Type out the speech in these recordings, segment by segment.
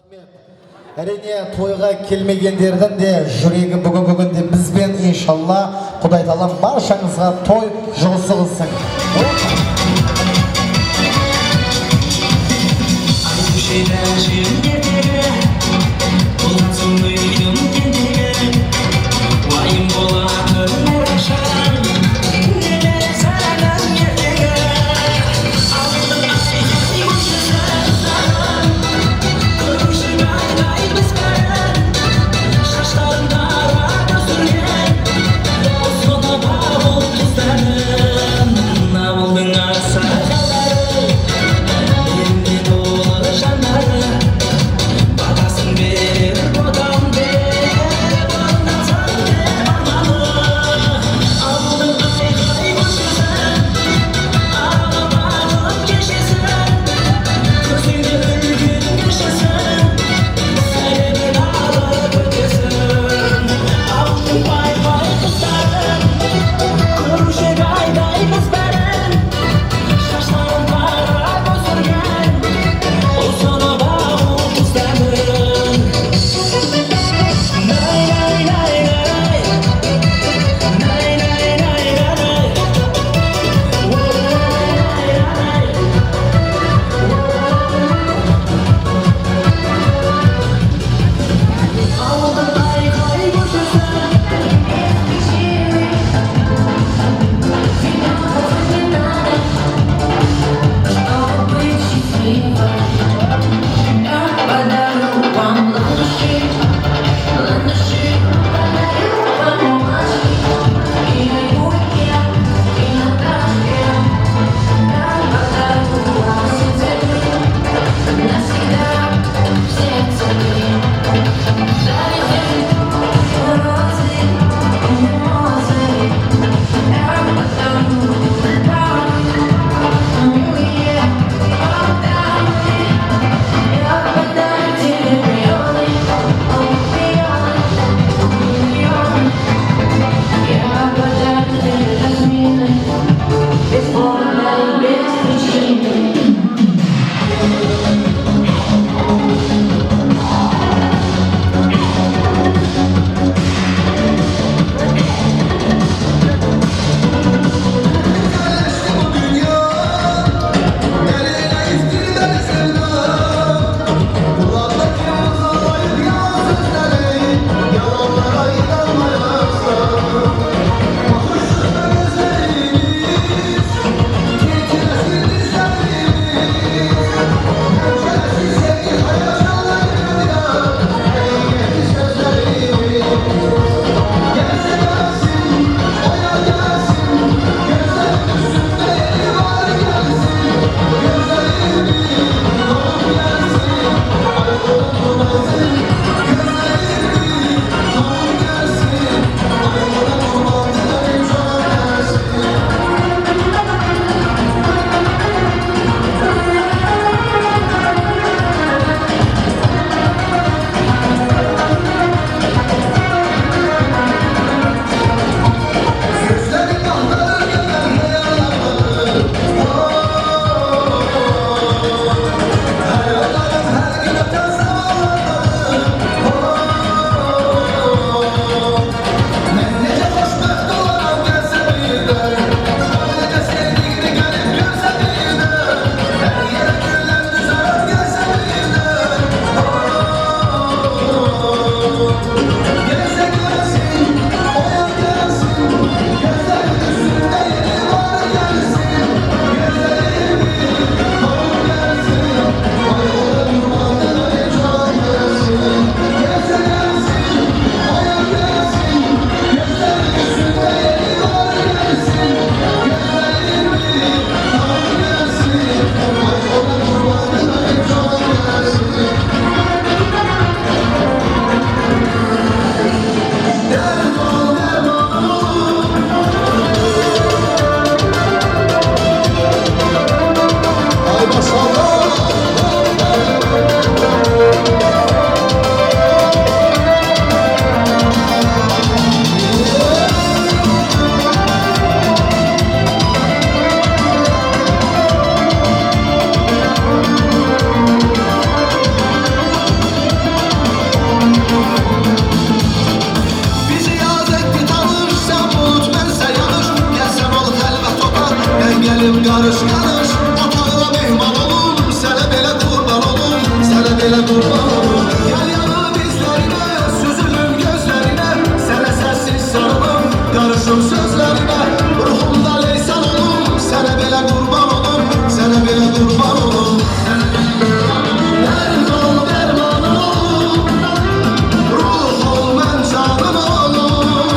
Әрине тойға келмегендердің де жүрегі бүгінгі күнде бізбен иншалла Құдай Тағала баршаңызға той жұғысы қылсын. bile kurban olum. Gel yana dizlerine, süzülüm gözlerine, sene sessiz sarılım, karışım sözlerine. Ruhumda leysan olum, sene bile kurban olum, sene bile kurban olum. Dert ol dermanım olum, ruh ol men canım olum.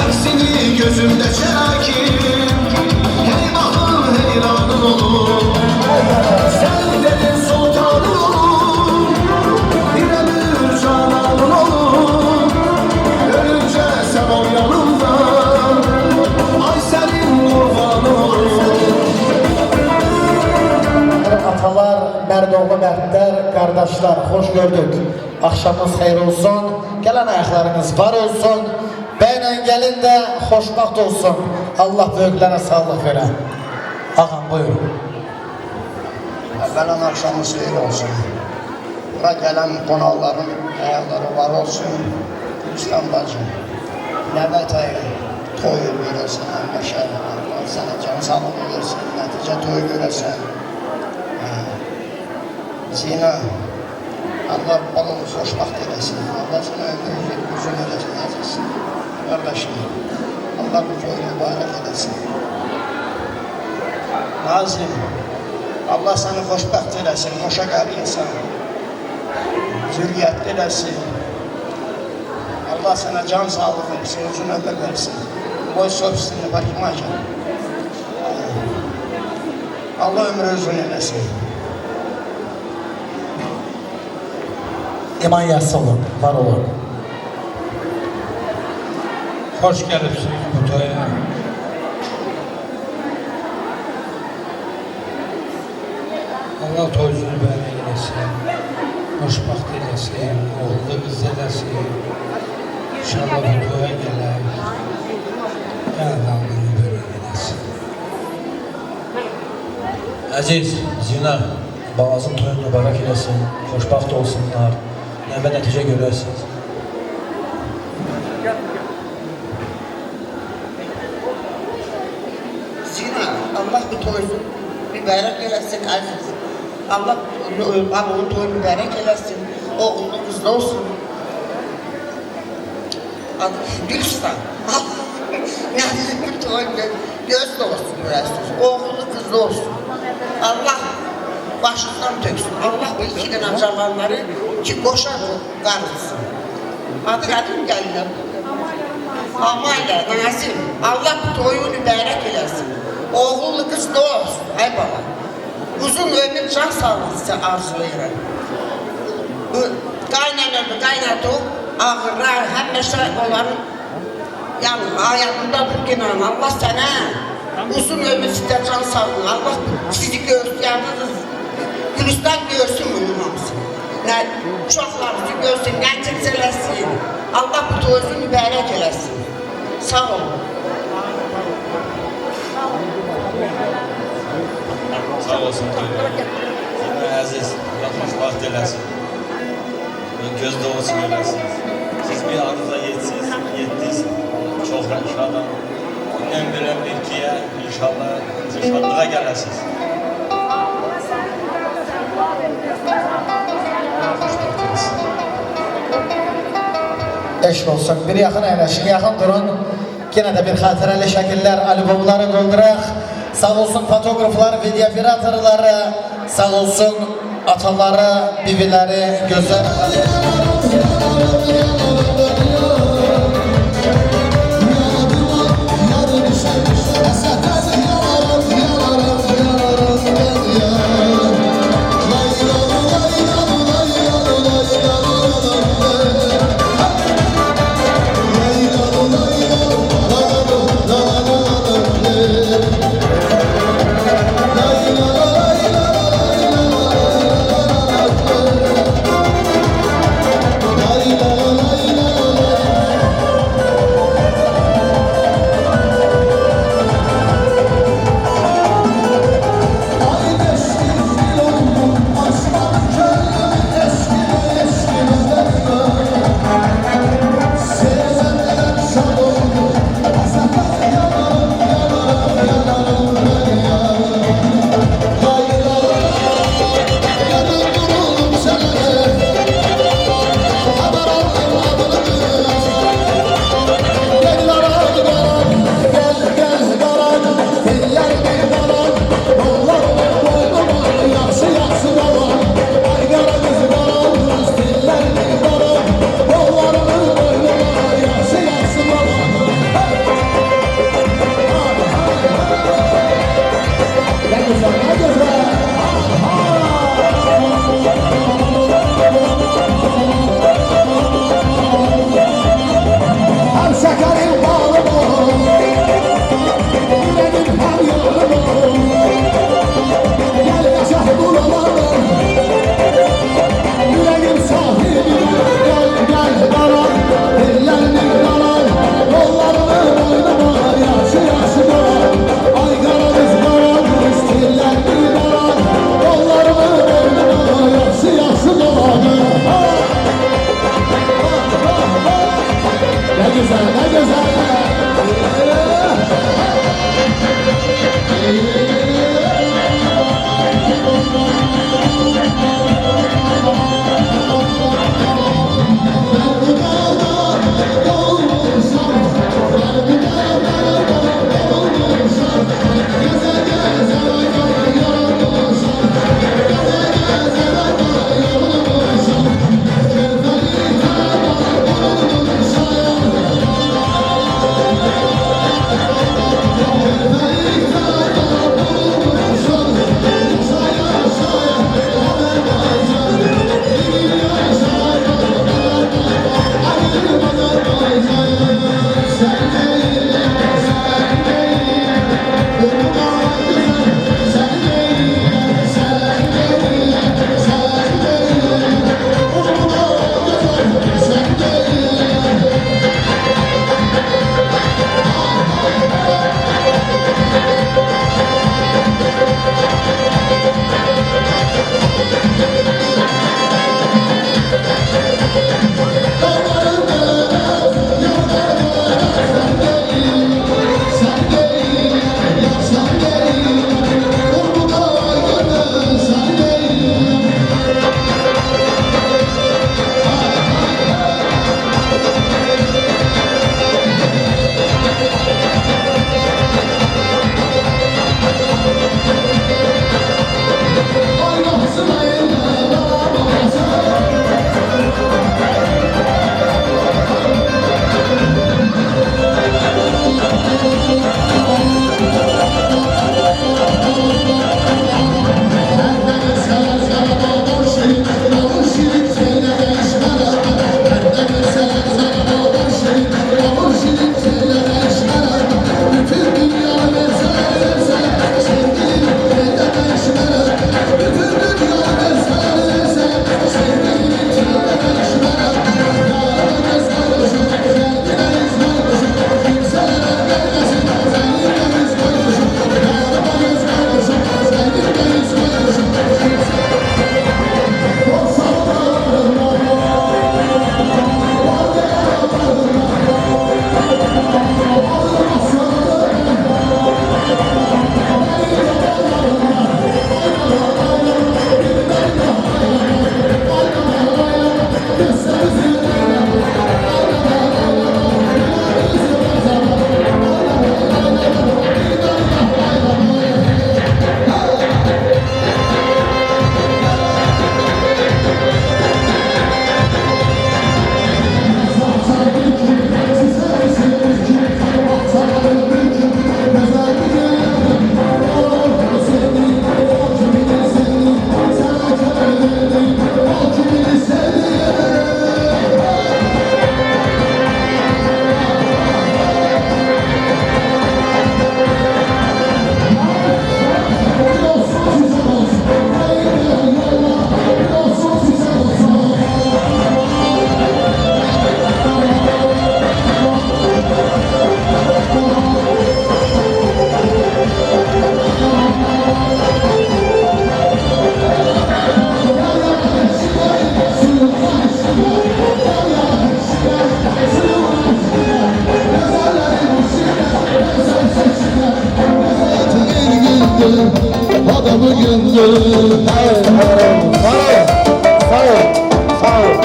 Eksini gözümde çekim, heybahım heyranım olum. Sen dedin sultanım olum, bir ömür cananım olum. Ölünce sen ol yanımda, ay senin kurbanım olum. Atalar, merdoğlu mertler, kardeşler, hoş gördük. Akşamınız hayır olsun, gelen ayaklarınız var olsun. Beyle gelin de hoşbaht olsun. Allah büyüklere sağlık vere. Ağam buyurun. Evvelen akşamınız hayır olsun. Bura gelen konakların ayakları var olsun. Gülüstan bacım, Levent ayı toy göresen, meşer Allah sana can sağlığı versin, netice toy göresen. Zina, Allah balını hoşbaht eylesin, Allah sana ömrünü uzun eylesin, aziz kardeşim. Allah bu toyu mübarek eylesin. Nazim, Allah seni hoşbaht eylesin, hoşa qəriyesən, zürriyyətli eylesin. Allah sana can sağlık versin, uzun ömür versin. Boy sofisini bakıma gel. Allah ömrü uzun eylesin. İman yası olun, var olun. Hoş gelipsiniz bu toya. Allah toyunu böyle eylesin. Hoşbaht eylesin, oğlu kız eylesin. İnşallah bu toya gelir. Yani Allah'ını böyle eylesin. Aziz, Zina, bağızın toyunu mübarek eylesin, hoşbaht olsunlar, neme netice görürsünüz. Zina, Allah bu toyunu mübarek eylesin aziz. Allah babamın toyunu mübarek eylesin. Oğlunu kızlı olsun. Adı Gülistan. Yani bir toyunu gözlü olsun biraz. Oğlunu kızlı olsun. Allah başından töksün. Allah bu iki tane cavanları ki koşa qarılsın. Adı Qadim gəlirəm. Amayla, Nazim, Allah bu toyunu mübarək eləsin. Oğullu qızlı olsun, ay bala. Uzun ömür can sağlığı arzulayırım. Qaynadı, ağırlar, həmişə onların ayağında durduğundan Allah sənə uzun ömür sizdə can sağlığı, Allah sizi görsün, yalnız Gülistan görsün bunun hamısını. Uşaqlarınızı görsün, gənciniz eləsin. Allah bu toyunu mübarək eləsin. Sağ olun. Sağ olsun toylar. Yine aziz, yapmış vaxt eləsin. Göz dolusu görəsiniz. Siz bir adıza yetdiniz. Çox şadam. Gündən belə bir kiyə inşallah şadlığa gələsiniz. Eşk olsun. Bir yakın eyleşin, yakın durun. Yine de bir hatıreli şekiller, albümleri doldurak. Sağ olsun fotoğraflar, video operatörleri, sağ olsun ataları, bibileri, güzel. La gönül her haram. Sağ ol, sağ ol.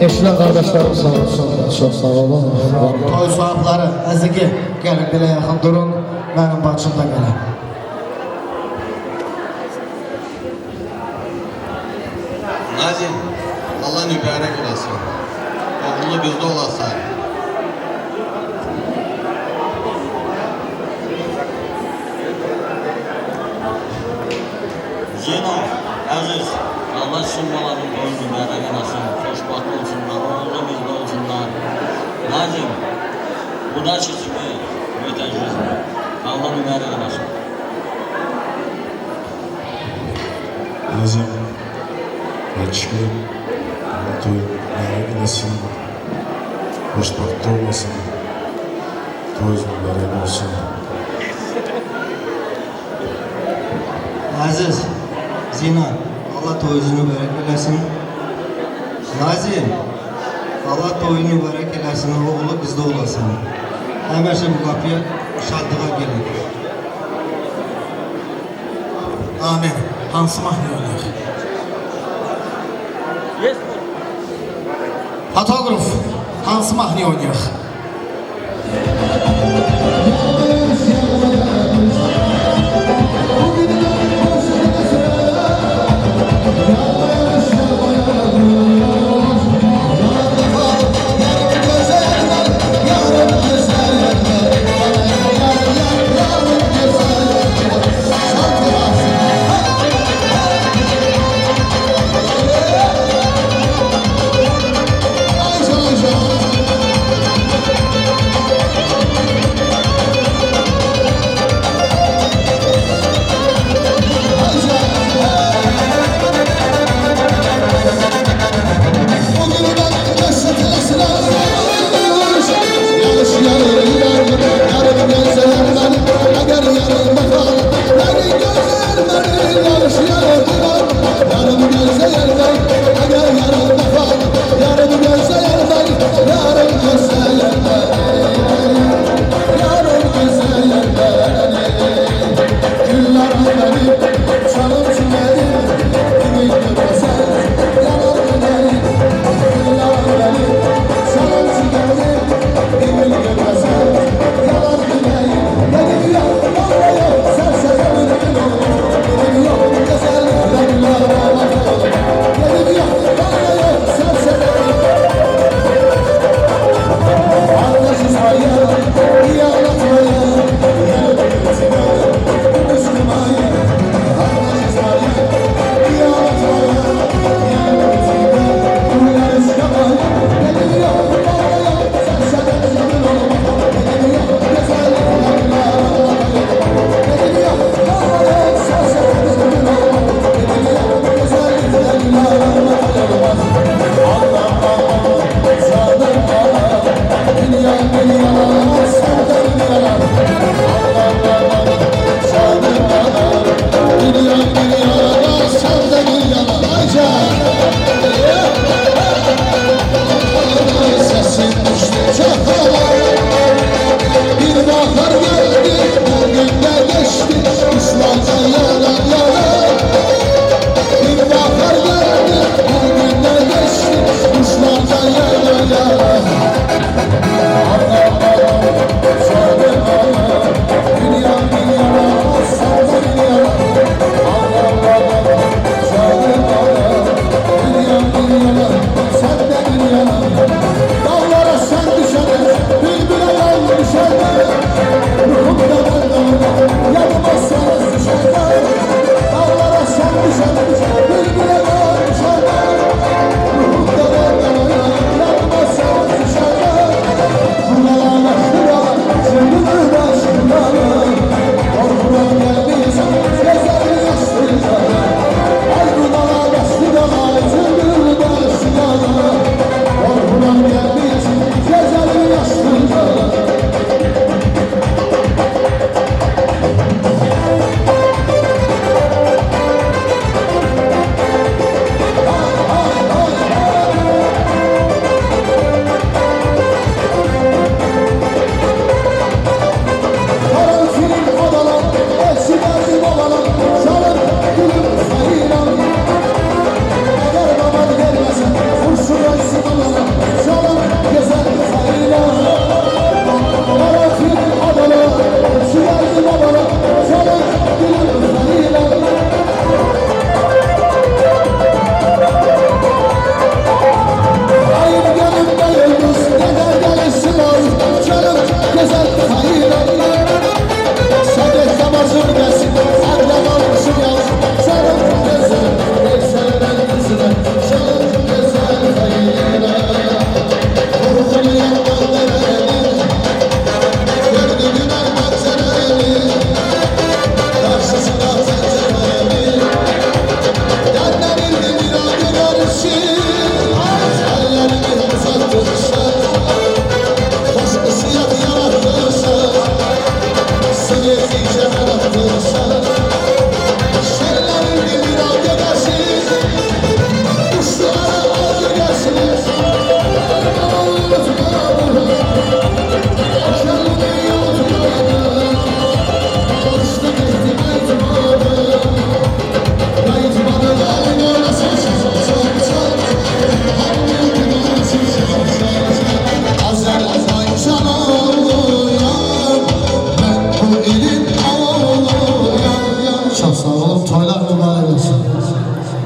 Eşler kardeşlerim sağ olsun. Çok sağ olun. Toy sahipleri, əzigi, gelin belə yaxın durun. Benim bacım da gəlin. Nazim, Allah mübarek olasın. Oğlunu bizde olasın. Zina, Aziz, Allah sunmaların gözü mübarek olasın. Xoşbaxt olsunlar, oğlu bizde olsunlar. Nazim, bu da çizimi, mütəşkiz. Allah mübarek olasın. Nazım, açıklı, mutlu, merak edesin, hoşbahtı olmasın, toz mübarek olsun. Aziz, Zina, Allah toyuzunu mübarek eylesin. Nazim, Allah toyunu mübarek eylesin, oğlu bizde olasın. Hemen bu kapıya şadlığa gelin. Amin. Hansı mahnı oynayaq? Fotoğraf, hansı mahnı oynayaq?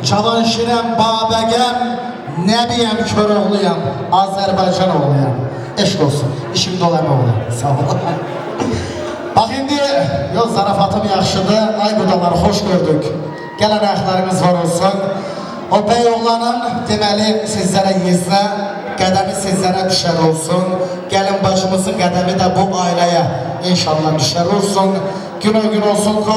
Cavanşirəm, Babəgəm, Nəbiyəm, Köroğluyam, Azərbaycan oğluyam. Eşq olsun, işim dolayma oğlum. Sağ ol. Bax indi, yol zarafatım yaxşıdır. Ay qudalar, xoş gördük. Gələn ayaqlarınız var olsun. O bəy oğlanın deməli sizlərə yizlə, qədəmi sizlərə düşər olsun. Gəlin başımızın qədəmi də bu ailəyə inşallah düşər olsun. Gün o gün olsun ki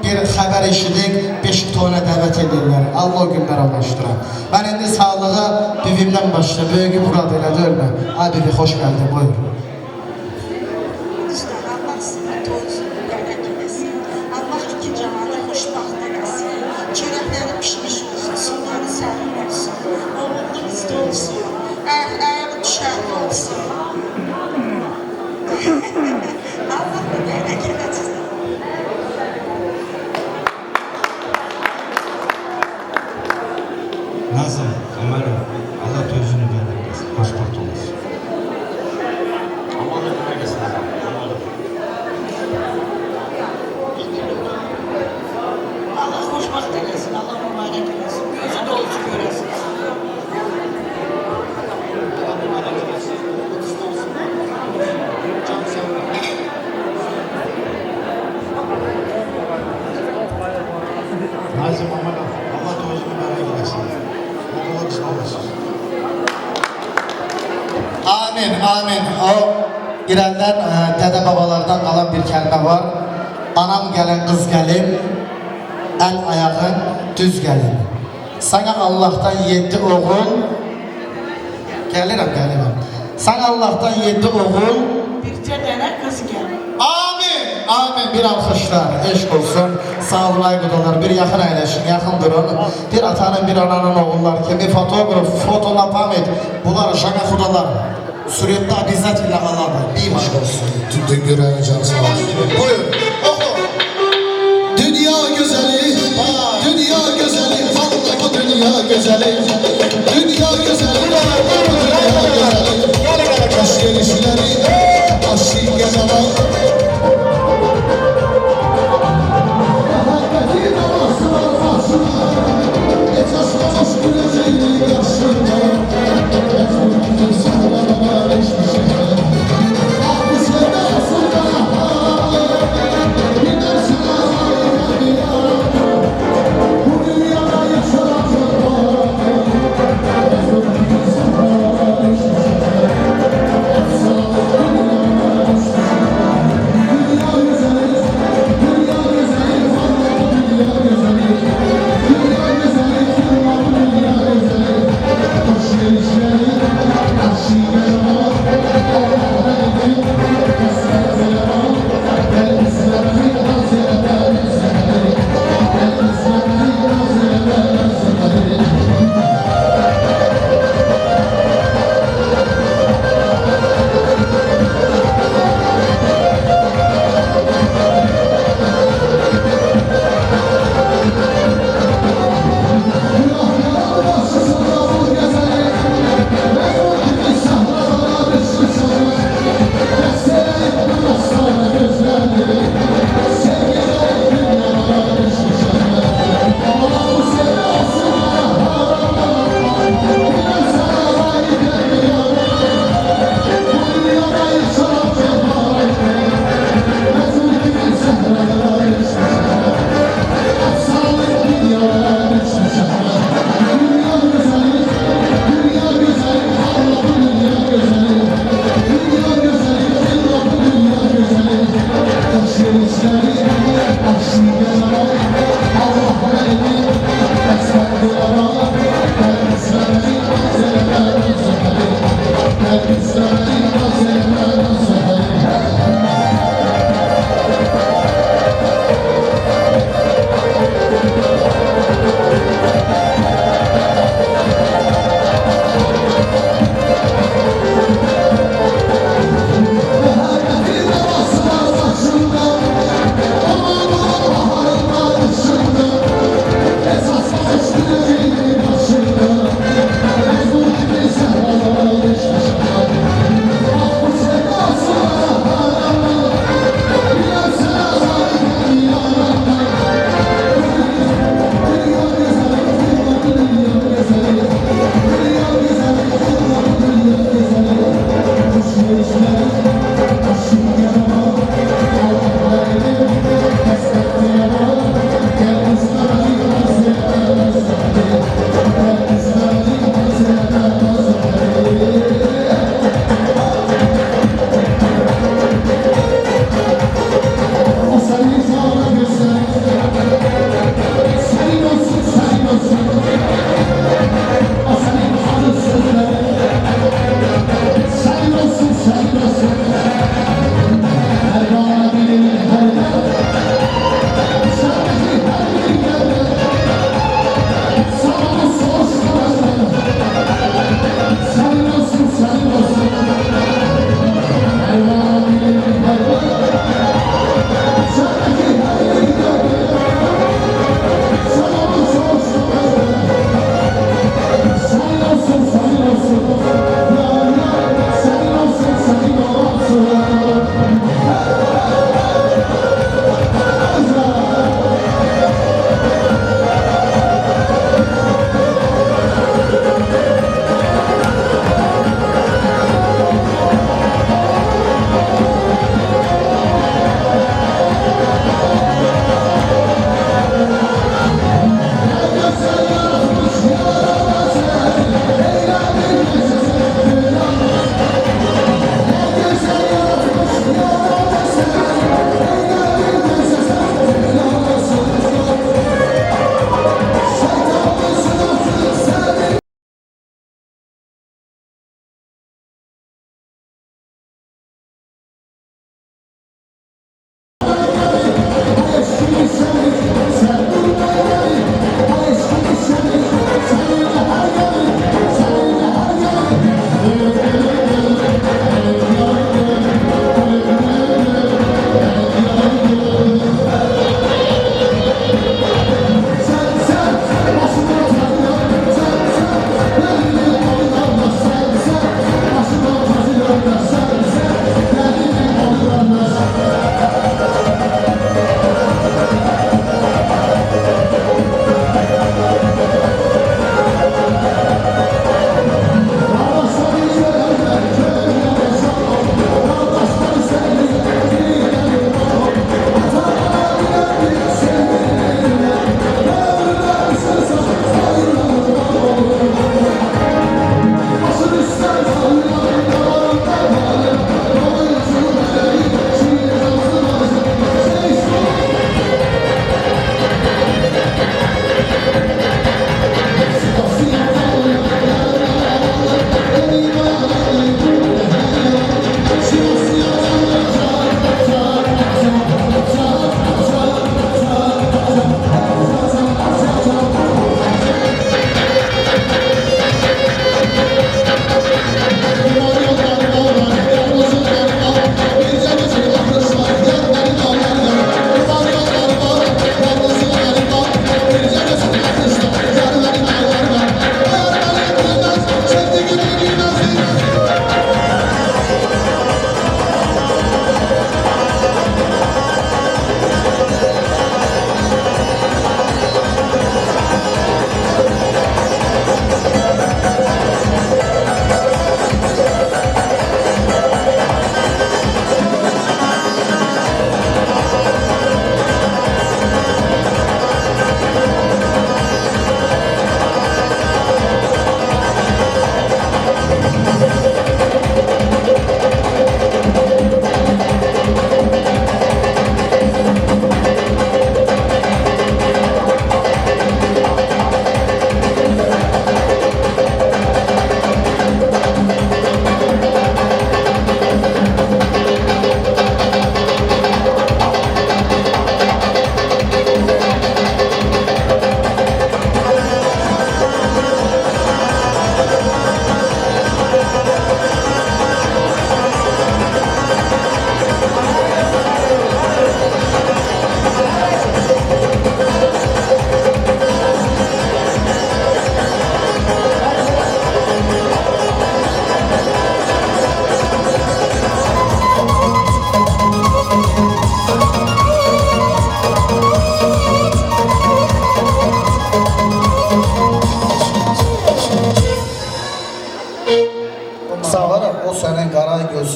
bir xəbər eşidik, 5 toyuna dəvət edirlər. Allah o günlər ulaşdırar. Mən indi sağlığı bibimdən başla, böyüyü burada elədi ölmə. Ay bibi, xoş gəldin, buyur. Allah sizin toyunuzu bərək eləsin. Allah iki cahanda xoşbaxt eləsin. Çörəkləri pişmiş olsun, suları sərin olsun. Oğullu qızlı olsun. Ayağı düşərli olsun. Allah da bərək eləsin. Nazım, Ömer'im, Allah tözünü vermesin, hoşbaht olasın. Aman ömür gelsin. Allah xoşbaxt eləsin, Allah mübarək eləsin. Gözü dolusu görəsin. Nazım, Ömer'im, Allah tözünü vermesin. Oğlu kızlı olasın. Amin, amin. O İrəndən dədə babalardan qalan bir kəlmə var. Anam gəlin, qız gəlin, əl ayağın düz gəlin. Sana Allah'tan 7 oğul, gəlirəm. Sana Allah'tan 7 oğul, Bircə dənə qız gəlir. amin, amin. Bir alkışlar, eşq olsun. Sağ olun ay qudalar, bir yaxın əyləşin, yaxın durun. Bir atanın, bir ananın oğulları kimi fotoğraf, fotona pamət. Bunlar şaka xudalar. Suriyetdə bizzat ilə aladı. Bir maş olsun. Tütün yüreği can sağ olsun. Buyur, oku. Dünya güzeli, dünya güzeli, vallahi bu dünya güzeli. Dünya güzeli, vallahi bu dünya güzeli. Kaş gelişleri, aşık gezeler.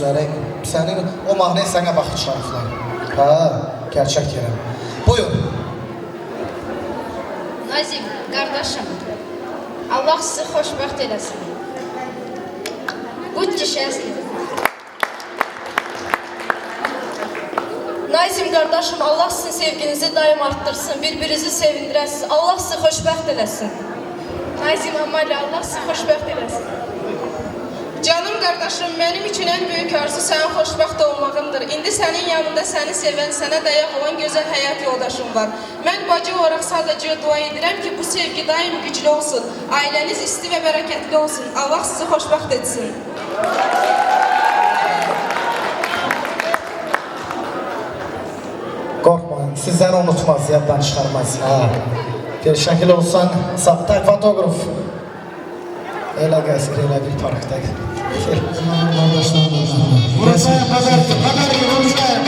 göstərək. Sənin o mahnı sənə baxıb çıxarıblar. Ha, gerçək yerəm. Buyur. Nazim, qardaşım, Allah sizi xoşbəxt eləsin. Будьте счастливы. Nazim qardaşım, Allah sizin sevginizi daim arttırsın, bir-birinizi sevindirəsiniz. Allah sizi xoşbəxt eləsin. Nazim Amalı, Allah sizi xoşbəxt eləsin. Canım qardaşım, mənim üçün ən böyük arzu sənin xoşbəxt olmağındır. İndi sənin yanında səni sevən, sənə dayaq olan gözəl həyat yoldaşım var. Mən bacı olaraq sadəcə dua edirəm ki, bu sevgi daim güclü olsun. Ailəniz isti və bərəkətli olsun. Allah sizi xoşbəxt etsin. Qorxmayın, sizləri unutmaz, yaddan çıxarmaz. Bir şəkil olsan, saxtaq fotoqraf. Elə qəsr, elə bir parkda. Burası kadar yolcuyum.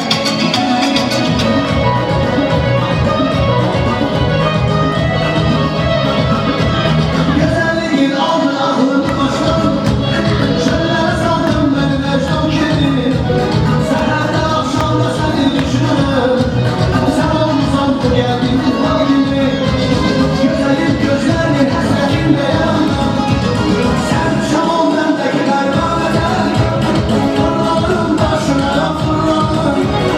Güzelliğin aldı aklım başım. Şöyle sandım beni mecnun gibi. Seherde akşamda seni düşünürüm. Sen olmuşsan bu geldin o gibi. Güzelim gözlerin hasretinle yandım. Sen şamon bendeki gaybaneler. Fırladım başına fırladım.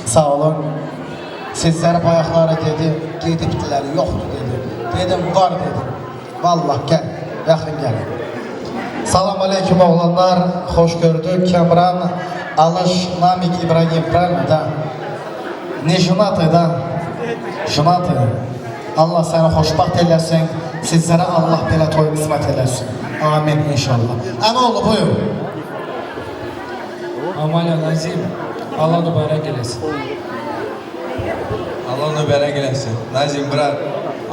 Sağ olun. Sizlere bayaqları dedi, gedibdilər, yoxdur dedi. Dedim, var dedim. Vallahi gəl, yaxın gəlin. Salam aleyküm oğlanlar, hoş gördük. Kamran, Alış, Namik, İbrahim, правильно, da? Ne jünatı da? Jünatı. Allah səni xoşbaxt eləsin. Sizlərə Allah belə toy qismət eləsin. Amin inşallah. Əmoğlu, buyur. Amal Nazim, Allah mübarək eləsin. Allah mübarək eləsin. Nazim, bırak.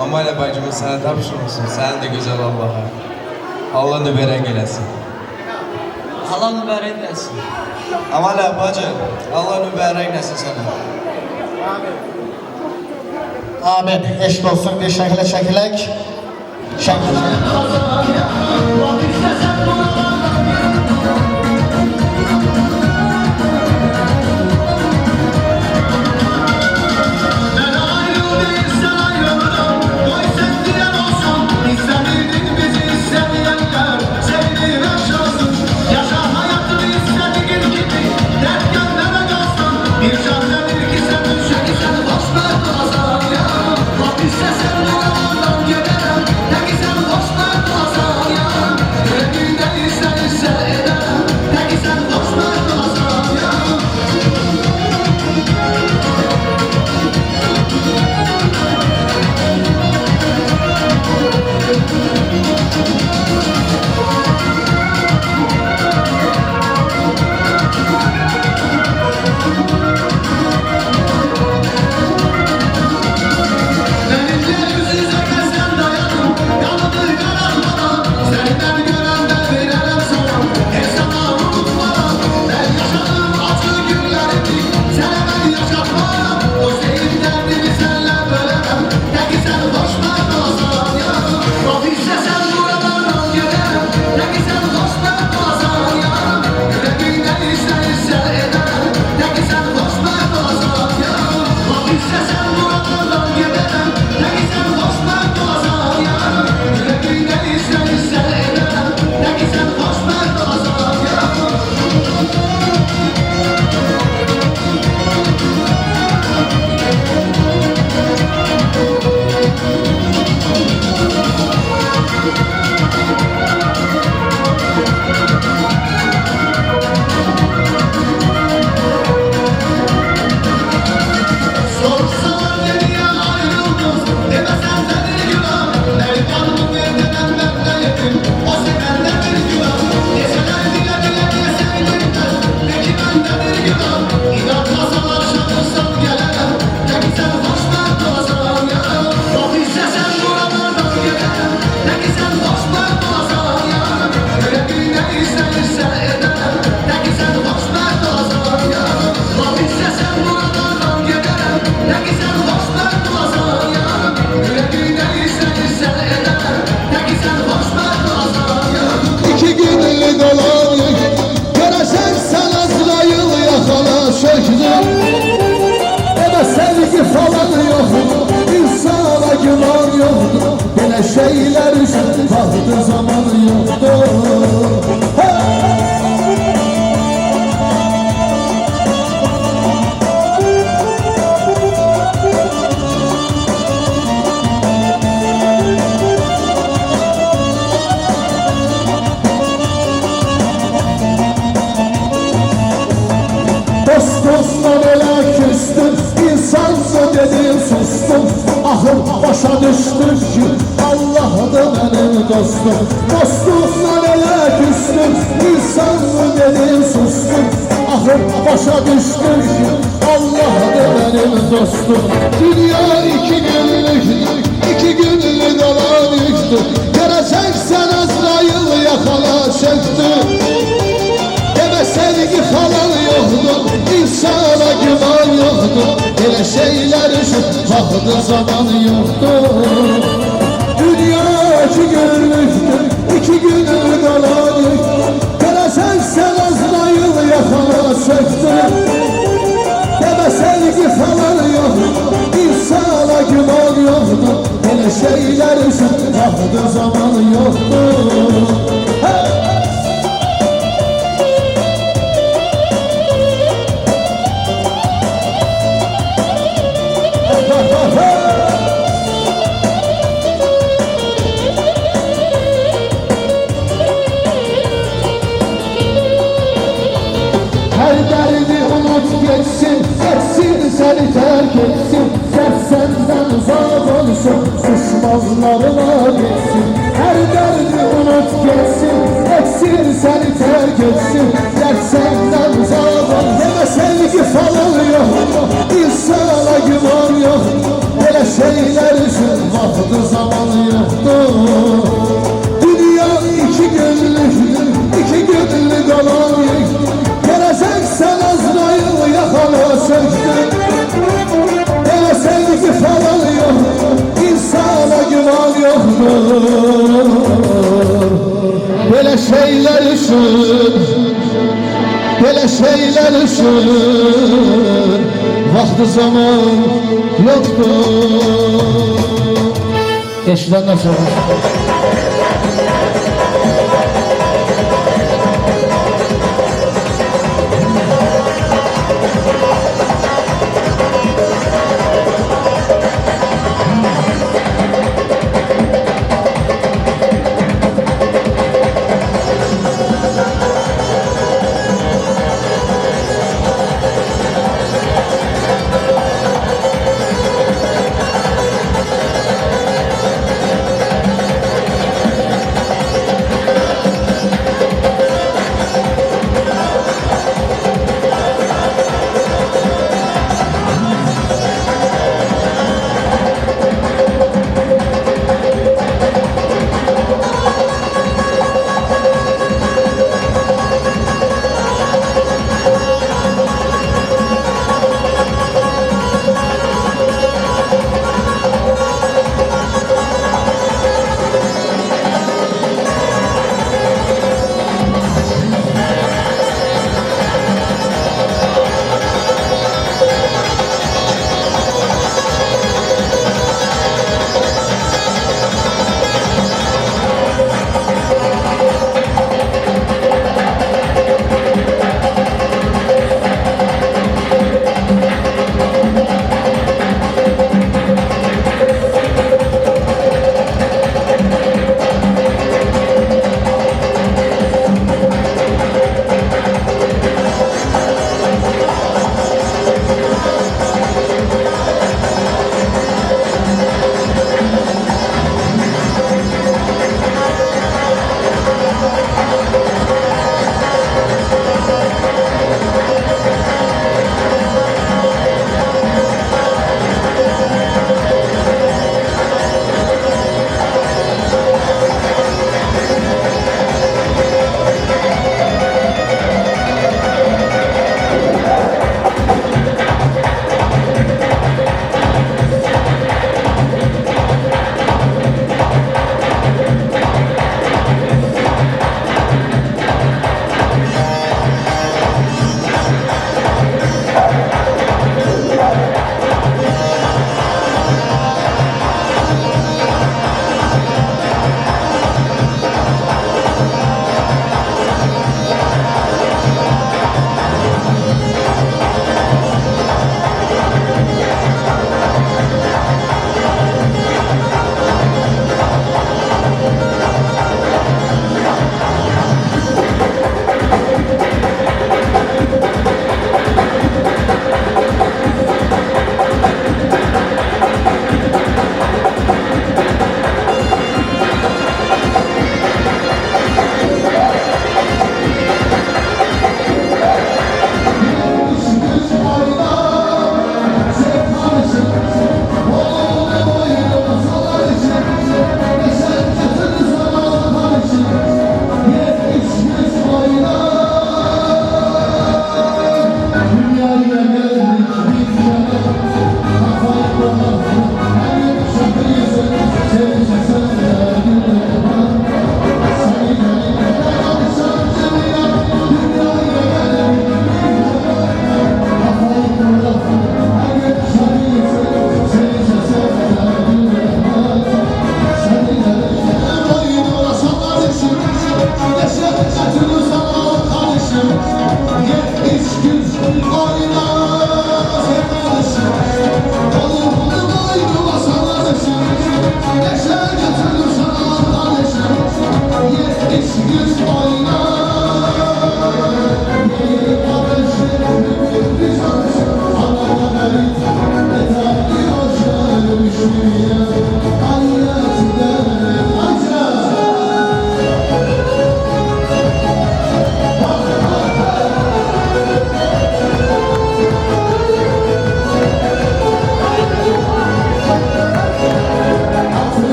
Amal bacımız sana tapşırmışsın. Sen de güzel Allah'a. Allah mübarək eləsin. Allah mübarək eləsin. Amal bacı, Allah mübarək eləsin sana. Amin. Eşk olsun, bir şəklə çəkilək. Şeyler için kaldı zaman yoktu. Dost dostla böyle küstüm, insansın dedim sustum. Ahım başa düştüm ki Allah'dır benim dostum. Dostumla elə küstüm, insan mı dedim sustum. Ahır başa düştüm ki Allah'dır benim dostum. Dünya iki günlüktür, iki günlük olan yüktür. Göreceksen Azrail yakala çöktü. Deme sevgi falan yoktur, insana güman yoktur. Elə şeyler için vaxtı zaman yoktur. Dünya iki günlüktür, iki günlük olan yüktür. Göreceksen Azrail yakala çöktü. Deme sevgi falan yoktur, insana güman yoktur. Elə şeyler için vaxtı zaman yoktur. Her derdi unut geçsin, etsin seni terk etsin. Dert senden uzak olsun, düşmanlarına geçsin. Her derdi unut geçsin, etsin seni terk etsin. Dert senden uzak olsun. Deme sevgi falan yok, insana güman yok. Böyle şeyler için vakti zaman yoktur. Dünya iki günlüktür, iki günlük olan yüktür. Geleceksen Azrail yakala çöktü. Deme sevgi falan yok, insana güman yoktur. Böyle şeyler için, böyle şeyler için vakti zaman yoktur. Eşidenler sonra.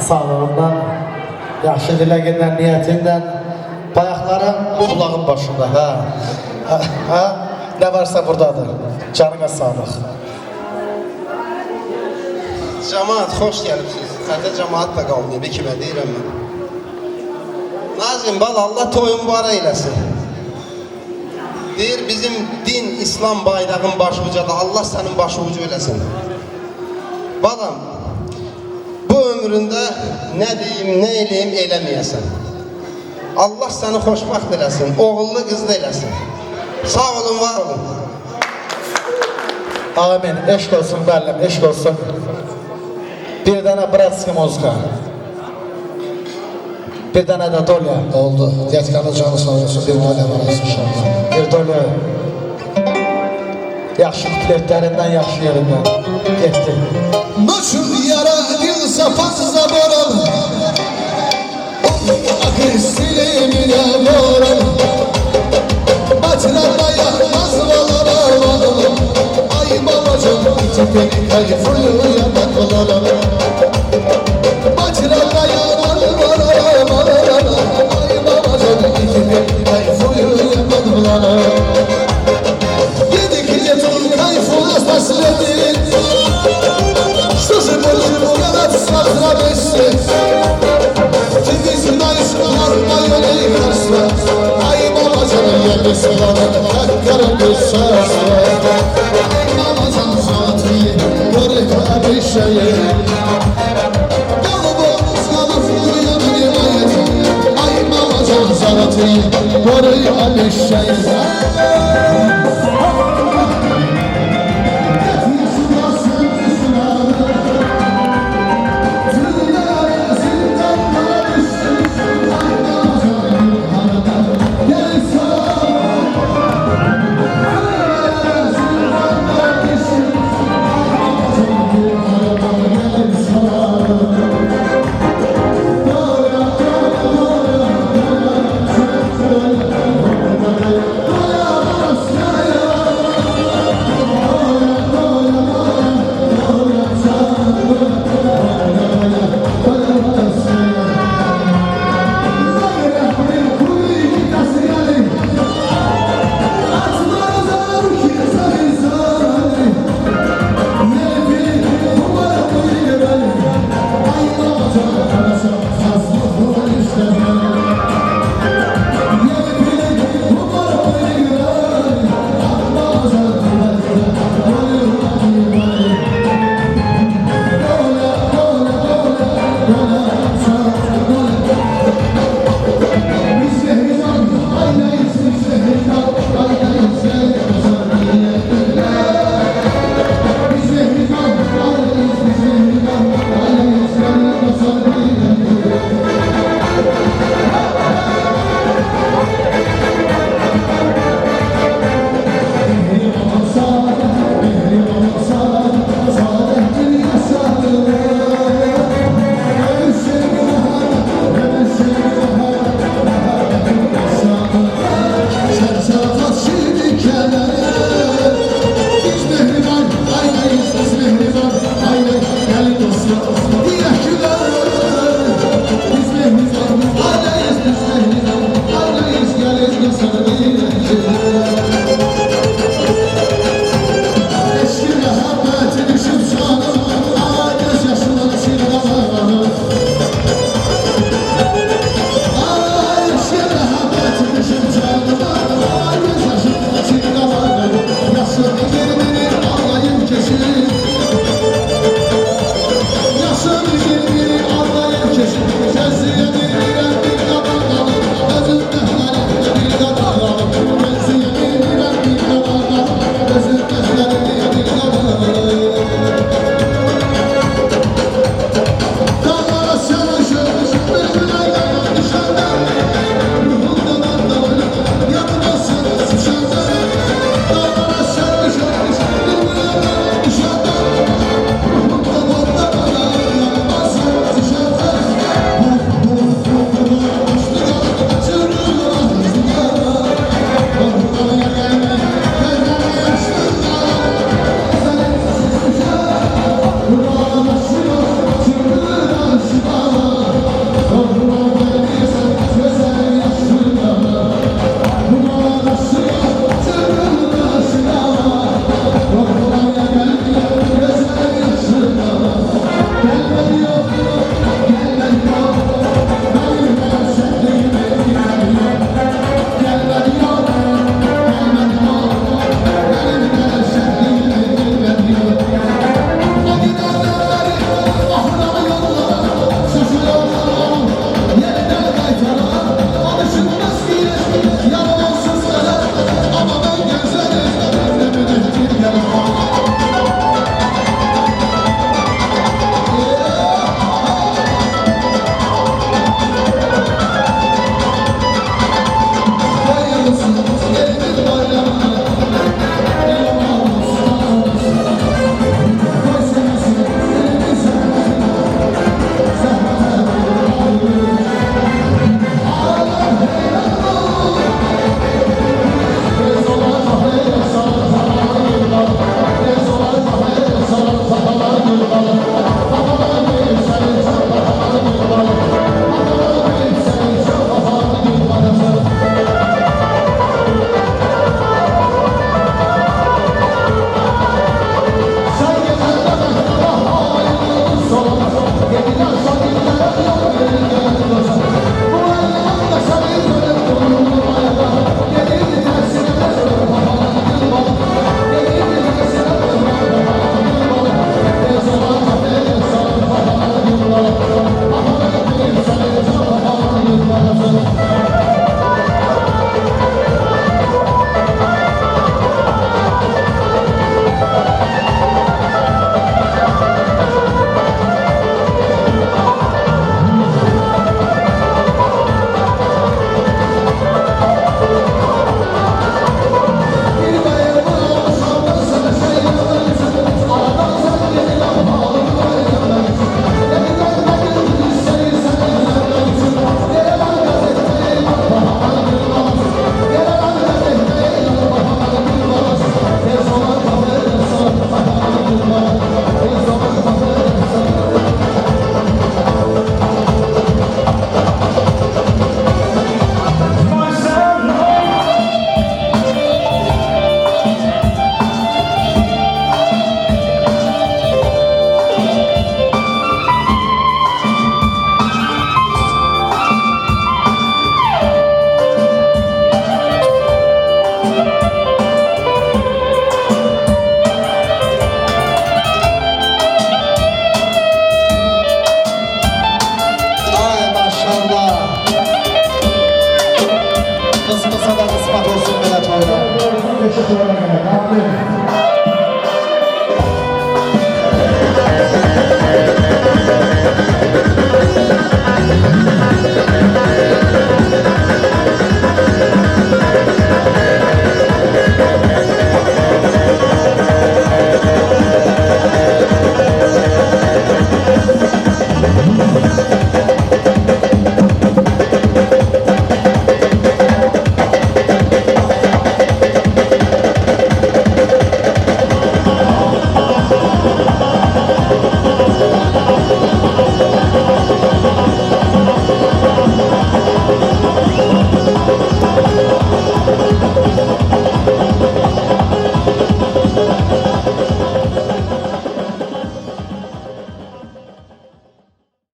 sağlığından, yaxşı diləgindən, niyyətindən, bayaqların kulağın başında, hə? Ne varsa buradadır. Canına sağlıq. Cemaat, hoş gəlibsiniz. Xəzə cemaat da qalmayıb, kimə deyirəm mən. Nazim, bal, Allah toyun mübarək eyləsin. Deyir, bizim din, İslam bayrağın başı ucadır, Allah sənin başı ucu eləsin. Balam, bu ömründə nə deyim, nə eləyim, eləməyəsən. Allah səni xoşbaxt eləsin, oğullu qızlı eləsin. Sağ olun, var olun. Amin, eşq olsun, bəllim, eşq olsun. Bir dənə bratski muzika. Bir dənə də dolya. Oldu. Yetkanın canı sağ olsun. Bir dolya var inşallah. Bir dolya. Yaxşı kupletlərindən, yaxşı yerindən. Getdi. Nuşu yara dil sapan zaboran Akı silimine moran Bacılarla yakmaz valaram Ay babacım tepeni kayfuyu yanaklarım Bacılarla yakmaz valaram Ay babacım tepeni kayfuyu yanaklarım Yedik yetul kayfu aslasledin Что же больше делать завтра вместе? Ты не знаешь, мое лекарство Ай, мама, я без слова, как коробица Ай, мама, смотри, горько обещает Голову снова ее обнимает Ай, мама, смотри, горько обещает